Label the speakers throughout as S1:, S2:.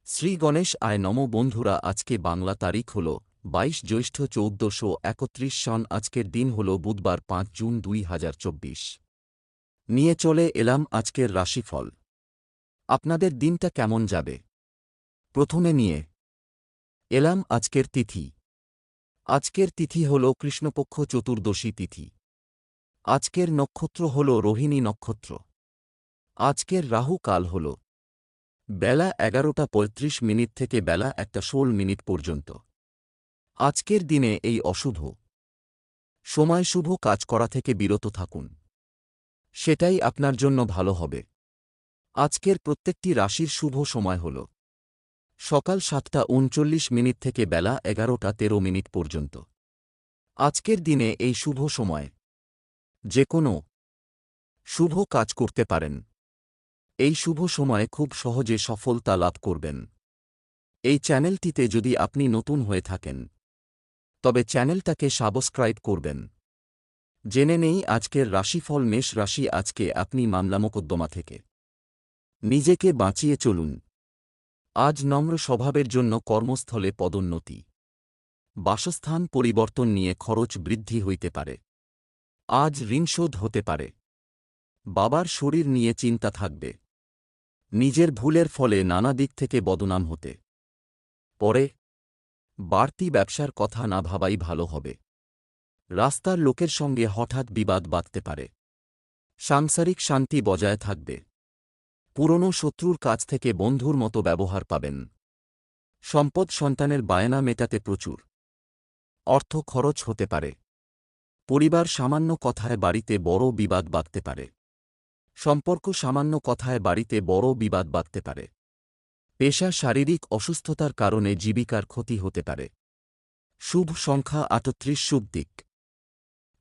S1: শ্রী গণেশ আয় নম বন্ধুরা, আজকে বাংলা তারিখ হল ২২ জ্যৈষ্ঠ ১৪৩১ সন। আজকের দিন হল বুধবার ৫ জুন ২০২৪। নিয়ে চলে এলাম আজকের রাশিফল। আপনাদের দিনটা কেমন যাবে? প্রথমে নিয়ে এলাম আজকের তিথি। আজকের তিথি হল কৃষ্ণপক্ষ চতুর্দশী তিথি। আজকের নক্ষত্র হল রোহিণী নক্ষত্র। আজকের রাহু কাল হল বেলা ১১টা ৩৫ থেকে বেলা ১টা ১৬ পর্যন্ত। আজকের দিনে এই অশুভ সময় শুভ কাজ করা থেকে বিরত থাকুন, সেটাই আপনার জন্য ভালো হবে। আজকের প্রত্যেকটি রাশির শুভ সময় হল সকাল ৭টা ৩৯ থেকে বেলা ১১টা ১৩ পর্যন্ত। আজকের দিনে এই শুভ সময় যে কোনো শুভ কাজ করতে পারেন। এই শুভ সময়ে খুব সহজে সফলতা লাভ করবেন। এই চ্যানেলটিতে যদি আপনি নতুন হয়ে থাকেন তবে চ্যানেলটাকে সাবস্ক্রাইব করবেন। জেনে নেই আজকের রাশিফল। মেষ রাশি, আজকে আপনি মামলা মোকদ্দমা থেকে নিজেকে বাঁচিয়ে চলুন। আজ নম্র স্বভাবের জন্য কর্মস্থলে পদোন্নতি, বাসস্থান পরিবর্তন নিয়ে খরচ বৃদ্ধি হইতে পারে। আজ ঋণশোধ হতে পারে। বাবার শরীর নিয়ে চিন্তা থাকবে। নিজের ভুলের ফলে নানা দিক থেকে বদনাম হতে পরে। বাড়তি ব্যবসার কথা না ভাবাই ভালো হবে। রাস্তার লোকের সঙ্গে হঠাৎ বিবাদ বাধতে পারে। সাংসারিক শান্তি বজায় থাকবে। পুরনো শত্রুর কাছ থেকে বন্ধুর মতো ব্যবহার পাবেন। সম্পদ সন্তানের বায়না মেটাতে প্রচুর অর্থ খরচ হতে পারে। পরিবার সামান্য কথায় বাড়িতে বড় বিবাদ বাধতে পারে। সম্পর্ক সামান্য কথায় বাড়িতে বড় বিবাদ বাধতে পারে। পেশা শারীরিক অসুস্থতার কারণে জীবিকার ক্ষতি হতে পারে। শুভ সংখ্যা ৩৮। শুভ দিক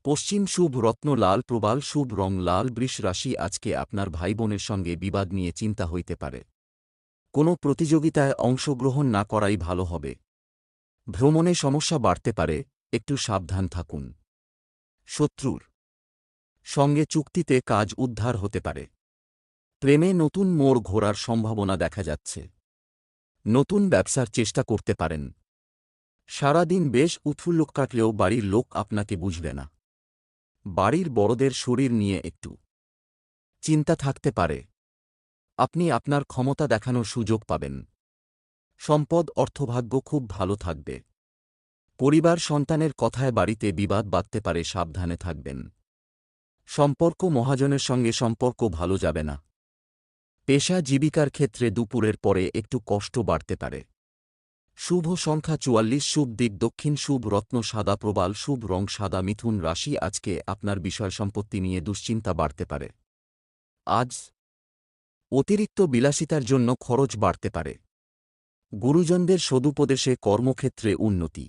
S1: পশ্চিম। শুভ রত্ন লাল। প্রবাল। শুভ রং লাল। বৃষ রাশি, আজকে আপনার ভাইবোনের সঙ্গে বিবাদ নিয়ে চিন্তা হইতে পারে। কোনো প্রতিযোগিতায় অংশগ্রহণ না করাই ভালো হবে। ভ্রমণে সমস্যা বাড়তে পারে, একটু সাবধান থাকুন। শত্রুর সঙ্গে চুক্তিতে কাজ উদ্ধার হতে পারে। প্রেমে নতুন মোড় ঘোরার সম্ভাবনা দেখা যাচ্ছে। নতুন ব্যবসার চেষ্টা করতে পারেন। সারাদিন বেশ উৎফুল্ল কাটলেও বাড়ির লোক আপনাকে বুঝবে না। বাড়ির বড়দের শরীর নিয়ে একটু চিন্তা থাকতে পারে। আপনি আপনার ক্ষমতা দেখানোর সুযোগ পাবেন। সম্পদ অর্থভাগ্য খুব ভালো থাকবে। পরিবার সন্তানের কথায় বাড়িতে বিবাদ বাধতে পারে, সাবধানে থাকবেন। সম্পর্ক মহাজনের সঙ্গে সম্পর্ক ভালো যাবে না। পেশা জীবিকার ক্ষেত্রে দুপুরের পরে একটু কষ্ট বাড়তে পারে। শুভ সংখ্যা ৪৪। শুভ দিক দক্ষিণ। শুভ রত্ন সাদা। প্রবাল। শুভ রং সাদা। মিথুন রাশি, আজকে আপনার বিষয় সম্পত্তি নিয়ে দুশ্চিন্তা বাড়তে পারে। আজ অতিরিক্ত বিলাসিতার জন্য খরচ বাড়তে পারে। গুরুজনদের সদুপদেশে কর্মক্ষেত্রে উন্নতি,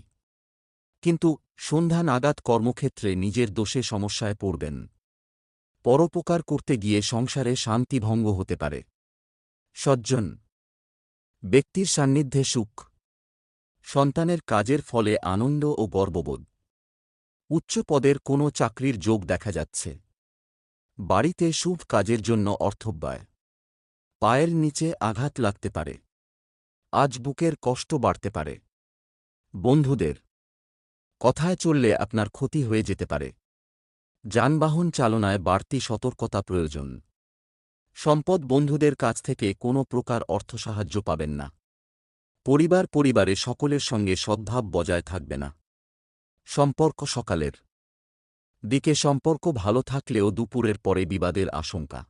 S1: কিন্তু সন্ধ্যা নাগাদ কর্মক্ষেত্রে নিজের দোষে সমস্যায় পড়বেন। পরোপকার করতে গিয়ে সংসারে শান্তিভঙ্গ হতে পারে। সজ্জন ব্যক্তির সান্নিধ্যে সুখ, সন্তানের কাজের ফলে আনন্দ ও গর্ববোধ। উচ্চ পদের কোনো চাকরির যোগ দেখা যাচ্ছে। বাড়িতে শুভ কাজের জন্য অর্থব্যয়। পায়ের নিচে আঘাত লাগতে পারে। আজ বুকের কষ্ট বাড়তে পারে। বন্ধুদের কথায় চললে আপনার ক্ষতি হয়ে যেতে পারে। যানবাহন চালনায় বাড়তি সতর্কতা প্রয়োজন। সম্পদ বন্ধুদের কাছ থেকে কোনো প্রকার অর্থসাহায্য পাবেন না। পরিবারে সকলের সঙ্গে সদ্ভাব বজায় থাকবে না। সম্পর্ক সকালের দিকে সম্পর্ক ভালো থাকলেও দুপুরের পরে বিবাদের আশঙ্কা।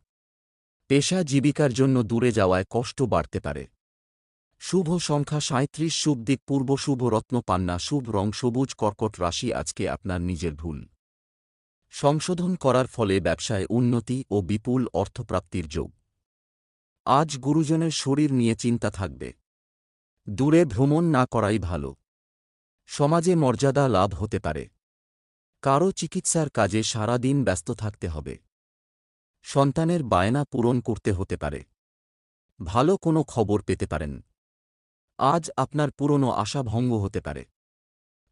S1: পেশা জীবিকার জন্য দূরে যাওয়ায় কষ্ট বাড়তে পারে। শুভ সংখ্যা ৩৭। শুভ দিক পূর্ব। শুভ রত্ন পান্না। শুভ রং সবুজ। কর্কট রাশি, আজকে আপনার নিজের ভুল সংশোধন করার ফলে ব্যবসায় উন্নতি ও বিপুল অর্থপ্রাপ্তির যোগ। আজ গুরুজনের শরীর নিয়ে চিন্তা থাকবে। দূরে ভ্রমণ না করাই ভালো। সমাজে মর্যাদা লাভ হতে পারে। কারো চিকিৎসার কাজে সারা দিন ব্যস্ত থাকতে হবে। সন্তানের বায়না পূরণ করতে হতে পারে। ভালো কোনো খবর পেতে পারেন। আজ আপনার পুরনো আশা ভঙ্গ হতে পারে।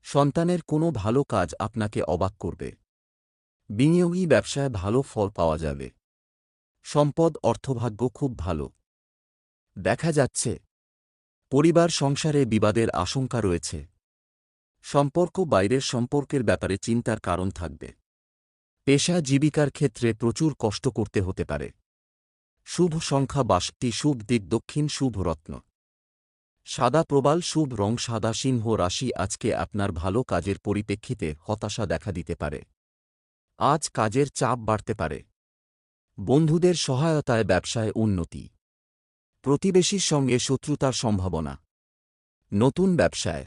S1: সন্তানের কোনো ভালো কাজ আপনাকে অবাক করবে। বিনিয়োগী ব্যবসায় ভালো ফল পাওয়া যাবে। সম্পদ অর্থভাগ্য খুব ভালো দেখা যাচ্ছে। পরিবার সংসারে বিবাদের আশঙ্কা রয়েছে। সম্পর্ক বাইরের সম্পর্কের ব্যাপারে চিন্তার কারণ থাকবে। পেশা জীবিকার ক্ষেত্রে প্রচুর কষ্ট করতে হতে পারে। শুভ সংখ্যা ৬২, শুভ দিক দক্ষিণ, শুভ রত্ন সাদা, প্রবাল শুভ রং সাদা। সিংহ রাশি, আজকে আপনার ভালো কাজের পরিপ্রেক্ষিতে হতাশা দেখা দিতে পারে। আজ কাজের চাপ বাড়তে পারে। বন্ধুদের সহায়তায় ব্যবসায় উন্নতি। প্রতিবেশীর সঙ্গে শত্রুতার সম্ভাবনা। নতুন ব্যবসায়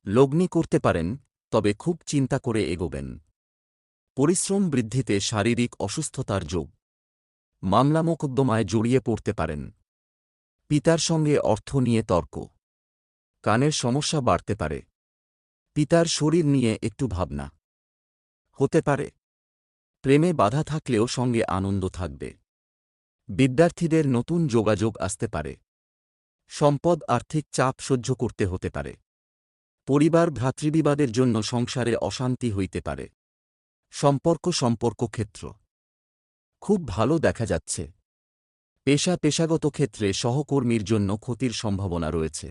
S1: লগ্নি করতে পারেন, তবে খুব চিন্তা করে এগোবেন। পরিশ্রম বৃদ্ধিতে শারীরিক অসুস্থতার যোগ। মামলা মোকদ্দমায় জড়িয়ে পড়তে পারেন। পিতার সঙ্গে অর্থ নিয়ে তর্ক। কানের সমস্যা বাড়তে পারে। পিতার শরীর নিয়ে একটু ভাবনা হতে পারে। প্রেমে বাধা থাকলেও সঙ্গে আনন্দ থাকবে। বিদ্যার্থীদের নতুন যোগাযোগ আসতে পারে। সম্পদ আর্থিক চাপ সহ্য করতে হতে পারে। পরিবার ভ্রাতৃবিবাদের জন্য সংসারে অশান্তি হইতে পারে। সম্পর্ক ক্ষেত্র খুব ভালো দেখা যাচ্ছে। পেশাগত ক্ষেত্রে সহকর্মীর জন্য ক্ষতির সম্ভাবনা রয়েছে।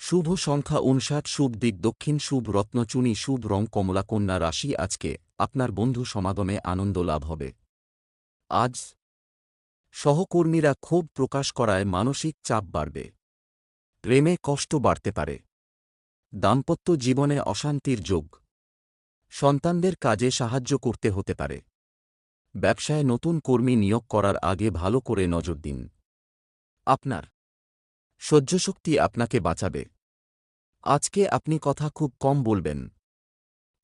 S1: শুভ সংখ্যা ৫৯, শুভ দিক দক্ষিণ, শুভ রত্নচুনি, শুভ রং কমলা। কন্যা রাশি, আজকে আপনার বন্ধু সমাগমে আনন্দ লাভ হবে। আজ সহকর্মীরা ক্ষোভ প্রকাশ করায় মানসিক চাপ বাড়বে। প্রেমে কষ্ট বাড়তে পারে। দাম্পত্য জীবনে অশান্তির যোগ। সন্তানদের কাজে সাহায্য করতে হতে পারে। ব্যবসায় নতুন কর্মী নিয়োগ করার আগে ভালো করে নজর দিন। আপনার সহ্যশক্তি আপনাকে বাঁচাবে। আজকে আপনি কথা খুব কম বলবেন।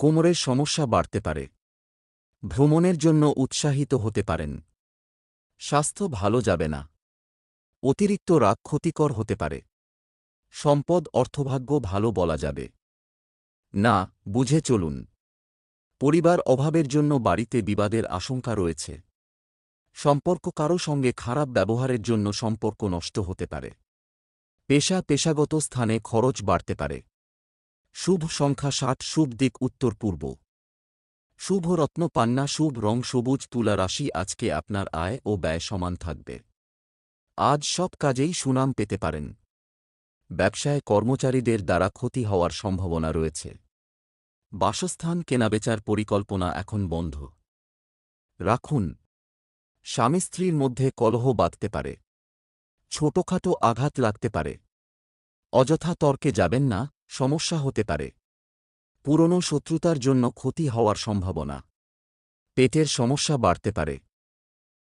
S1: কোমরের সমস্যা বাড়তে পারে। ভ্রমণের জন্য উৎসাহিত হতে পারেন। স্বাস্থ্য ভালো যাবে না। অতিরিক্ত রাগ ক্ষতিকর হতে পারে। সম্পদ অর্থভাগ্য ভালো বলা যাবে না, বুঝে চলুন। পরিবার অভাবের জন্য বাড়িতে বিবাদের আশঙ্কা রয়েছে। সম্পর্ক কারও সঙ্গে খারাপ ব্যবহারের জন্য সম্পর্ক নষ্ট হতে পারে। পেশাগত স্থানে খরচ বাড়তে পারে। শুভ সংখ্যা ৬০, শুভ দিক উত্তর পূর্ব, শুভ রত্ন পান্না, শুভ রং সবুজ। তুলা রাশি, আজকে আপনার আয় ও ব্যয় সমান থাকবে। আজ সব কাজেই সুনাম পেতে পারেন। ব্যবসায় কর্মচারীদের দ্বারা ক্ষতি হওয়ার সম্ভাবনা রয়েছে। বাসস্থান কেনাবেচার পরিকল্পনা এখন বন্ধ রাখুন। স্বামী স্ত্রীর মধ্যে কলহ বাধতে পারে। ছোটখাটো আঘাত লাগতে পারে। অযথা তর্কে যাবেন না, সমস্যা হতে পারে। পুরনো শত্রুতার জন্য ক্ষতি হওয়ার সম্ভাবনা। পেটের সমস্যা বাড়তে পারে।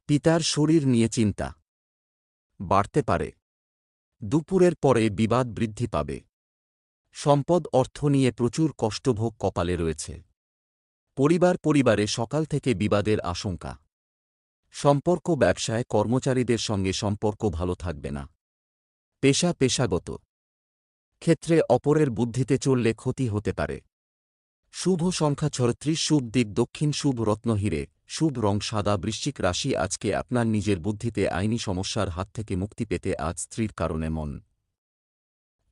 S1: পিতার শরীর নিয়ে চিন্তা বাড়তে পারে। দুপুরের পরে বিবাদ বৃদ্ধি পাবে। সম্পদ অর্থ নিয়ে প্রচুর কষ্টভোগ কপালে রয়েছে। পরিবারে সকাল থেকে বিবাদের আশঙ্কা। সম্পর্ক ব্যবসায় কর্মচারীদের সঙ্গে সম্পর্ক ভালো থাকবে না। পেশাগত ক্ষেত্রে অপরের বুদ্ধিতে চললে ক্ষতি হতে পারে। শুভ সংখ্যা ৩৬, শুভ দিক দক্ষিণ, শুভ রত্ন হীরে, শুভ রং সাদা। বৃশ্চিক রাশি, আজকে আপনার নিজের বুদ্ধিতে আইনি সমস্যার হাত থেকে মুক্তি পেতে আজ স্ত্রীর কারণে মন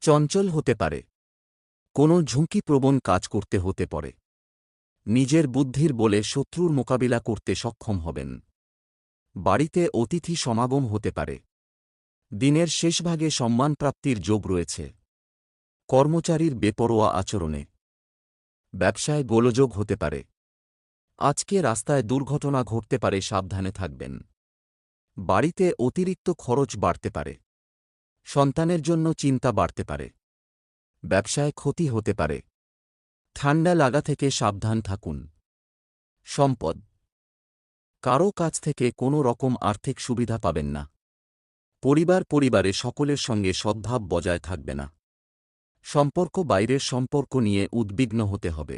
S1: চঞ্চল হতে পারে। কোনো ঝুঁকিপ্রবণ কাজ করতে হতে পারে। নিজের বুদ্ধির বলে শত্রুর মোকাবিলা করতে সক্ষম হবেন। বাড়িতে অতিথি সমাগম হতে পারে। দিনের শেষভাগে সম্মানপ্রাপ্তির যোগ রয়েছে। কর্মচারীর বেপরোয়া আচরণে ব্যবসায় গোলযোগ হতে পারে। আজকে রাস্তায় দুর্ঘটনা ঘটতে পারে, সাবধানে থাকবেন। বাড়িতে অতিরিক্ত খরচ বাড়তে পারে। সন্তানের জন্য চিন্তা বাড়তে পারে। ব্যবসায় ক্ষতি হতে পারে। ঠান্ডা লাগা থেকে সাবধান থাকুন। সম্পদ কারও কাছ থেকে কোনো রকম আর্থিক সুবিধা পাবেন না। পরিবারে সকলের সঙ্গে সদ্ভাব বজায় থাকবে না। সম্পর্ক বাইরের সম্পর্ক নিয়ে উদ্বিগ্ন হতে হবে।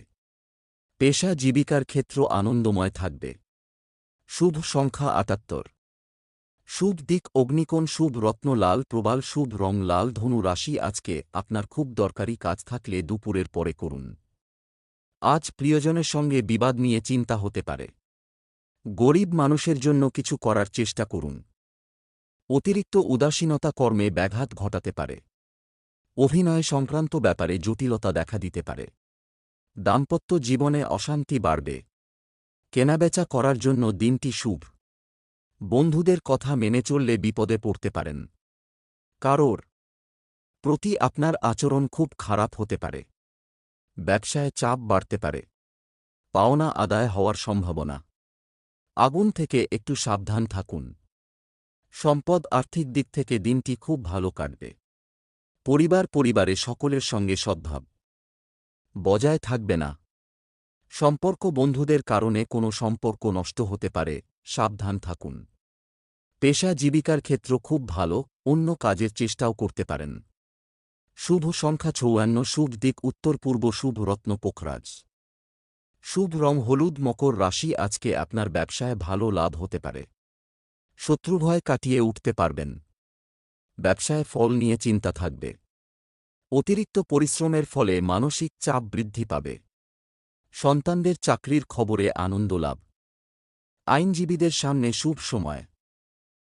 S1: পেশা জীবিকার ক্ষেত্র আনন্দময় থাকবে। শুভ সংখ্যা ৭৮, শুভ দিক অগ্নিকোণ, শুভ রত্ন লাল, প্রবাল, শুভ রং লাল। ধনু রাশি, আজকে আপনার খুব দরকারি কাজ থাকলে দুপুরের পরে করুন। আজ প্রিয়জনের সঙ্গে বিবাদ নিয়ে চিন্তা হতে পারে। গরিব মানুষের জন্য কিছু করার চেষ্টা করুন। অতিরিক্ত উদাসীনতা কর্মে ব্যাঘাত ঘটাতে পারে। অভিনয় সংক্রান্ত ব্যাপারে জটিলতা দেখা দিতে পারে। দাম্পত্য জীবনে অশান্তি বাড়বে। কেনাবেচা করার জন্য দিনটি শুভ। বন্ধুদের কথা মেনে চললে বিপদে পড়তে পারেন। কারোর প্রতি আপনার আচরণ খুব খারাপ হতে পারে। ব্যবসায় চাপ বাড়তে পারে। পাওনা আদায় হওয়ার সম্ভাবনা। আগুন থেকে একটু সাবধান থাকুন। সম্পদ আর্থিক দিক থেকে দিনটি খুব ভালো কাটবে। পরিবারে সকলের সঙ্গে সদ্ভাব বজায় থাকবে না। সম্পর্ক বন্ধুদের কারণে কোনো সম্পর্ক নষ্ট হতে পারে, সাবধান থাকুন। পেশা জীবিকার ক্ষেত্র খুব ভালো, অন্য কাজের চেষ্টাও করতে পারেন। শুভ সংখ্যা ৫৪, শুভ দিক উত্তর পূর্ব, শুভ রত্ন পোখরাজ। শুভ রং হলুদ। মকর রাশি, আজকে আপনার ব্যবসায় ভালো লাভ হতে পারে। শত্রুভয় কাটিয়ে উঠতে পারবেন। ব্যবসায় ফল নিয়ে চিন্তা থাকবে। অতিরিক্ত পরিশ্রমের ফলে মানসিক চাপ বৃদ্ধি পাবে। সন্তানদের চাকরির খবরে আনন্দ লাভ। আইনজীবীদের সামনে শুভ সময়।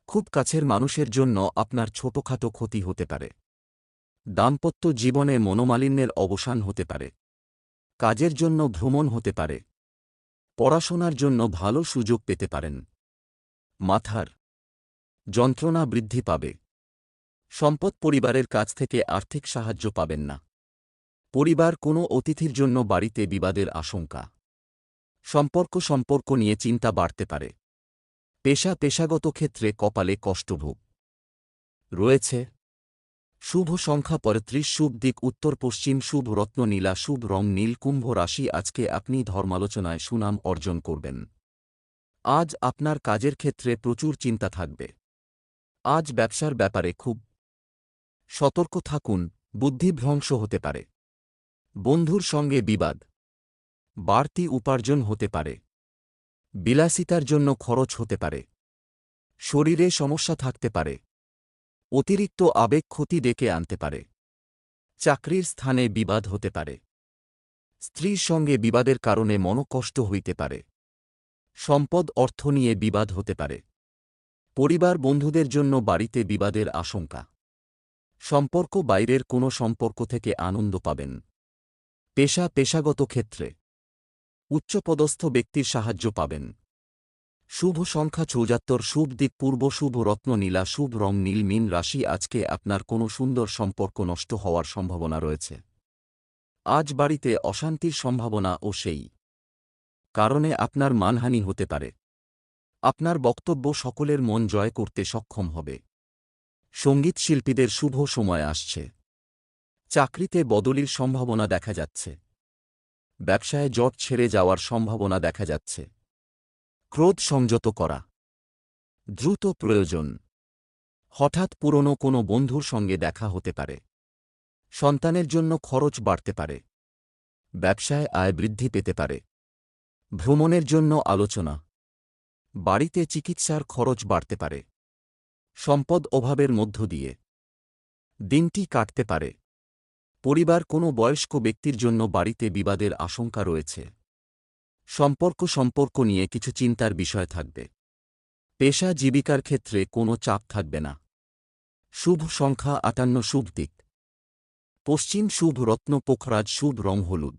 S1: খুব কাছের মানুষের জন্য আপনার ছোটখাটো ক্ষতি হতে পারে। দাম্পত্য জীবনে মনোমালিন্যের অবসান হতে পারে। কাজের জন্য ভ্রমণ হতে পারে। পড়াশোনার জন্য ভালো সুযোগ পেতে পারেন। মাথার যন্ত্রণা বৃদ্ধি পাবে। সম্পদ পরিবারের কাছ থেকে আর্থিক সাহায্য পাবেন না। পরিবার কোনো অতিথির জন্য বাড়িতে বিবাদের আশঙ্কা। সম্পর্ক নিয়ে চিন্তা বাড়তে পারে। পেশাগত ক্ষেত্রে কপালে কষ্টভোগ রয়েছে। শুভ সংখ্যা ৩৫, শুভ দিক উত্তর পশ্চিম, শুভ রত্ন নীলা, শুভ রং নীল। কুম্ভ রাশি, আজকে আপনি ধর্মালোচনায় সুনাম অর্জন করবেন। আজ আপনার কাজের ক্ষেত্রে প্রচুর চিন্তা থাকবে। আজ ব্যবসার ব্যাপারে খুব সতর্ক থাকুন, বুদ্ধিভ্রংশ হতে পারে। বন্ধুর সঙ্গে বিবাদ। বাড়তি উপার্জন হতে পারে। বিলাসিতার জন্য খরচ হতে পারে। শরীরে সমস্যা থাকতে পারে। অতিরিক্ত আবেগ ক্ষতি ডেকে আনতে পারে। চাকরির স্থানে বিবাদ হতে পারে। স্ত্রীর সঙ্গে বিবাদের কারণে মনকষ্ট হইতে পারে। সম্পদ অর্থ নিয়ে বিবাদ হতে পারে। পরিবার বন্ধুদের জন্য বাড়িতে বিবাদের আশঙ্কা। সম্পর্ক বাইরের কোনো সম্পর্ক থেকে আনন্দ পাবেন। পেশাগত ক্ষেত্রে উচ্চপদস্থ ব্যক্তির সাহায্য পাবেন। শুভ সংখ্যা ৭৪, শুভ দিক পূর্ব, শুভ রত্ন নীলা, শুভ রং নীল। মীন রাশি, আজকে আপনার কোনো সুন্দর সম্পর্ক নষ্ট হওয়ার সম্ভাবনা রয়েছে। আজ বাড়িতে অশান্তির সম্ভাবনা ও সেই কারণে আপনার মানহানি হতে পারে। আপনার বক্তব্য সকলের মন জয় করতে সক্ষম হবে। সঙ্গীত শিল্পীদের শুভ সময় আসছে। চাকরিতে বদলির সম্ভাবনা দেখা যাচ্ছে। ব্যবসায় জট ছেড়ে যাওয়ার সম্ভাবনা দেখা যাচ্ছে। ক্রোধ সংযত করা দ্রুত প্রয়োজন। হঠাৎ পুরনো কোনো বন্ধুর সঙ্গে দেখা হতে পারে। সন্তানের জন্য খরচ বাড়তে পারে। ব্যবসায় আয় বৃদ্ধি পেতে পারে। ভ্রমণের জন্য আলোচনা। বাড়িতে চিকিৎসার খরচ বাড়তে পারে। সম্পদ অভাবের মধ্য দিয়ে দিনটি কাটতে পারে। পরিবার কোনো বয়স্ক ব্যক্তির জন্য বাড়িতে বিবাদের আশঙ্কা রয়েছে। সম্পর্ক নিয়ে কিছু চিন্তার বিষয় থাকবে। পেশা জীবিকার ক্ষেত্রে কোনো চাপ থাকবে না। শুভ সংখ্যা ৫৮, শুভ দিক পশ্চিম, শুভ রত্ন পোখরাজ, শুভ রং হলুদ।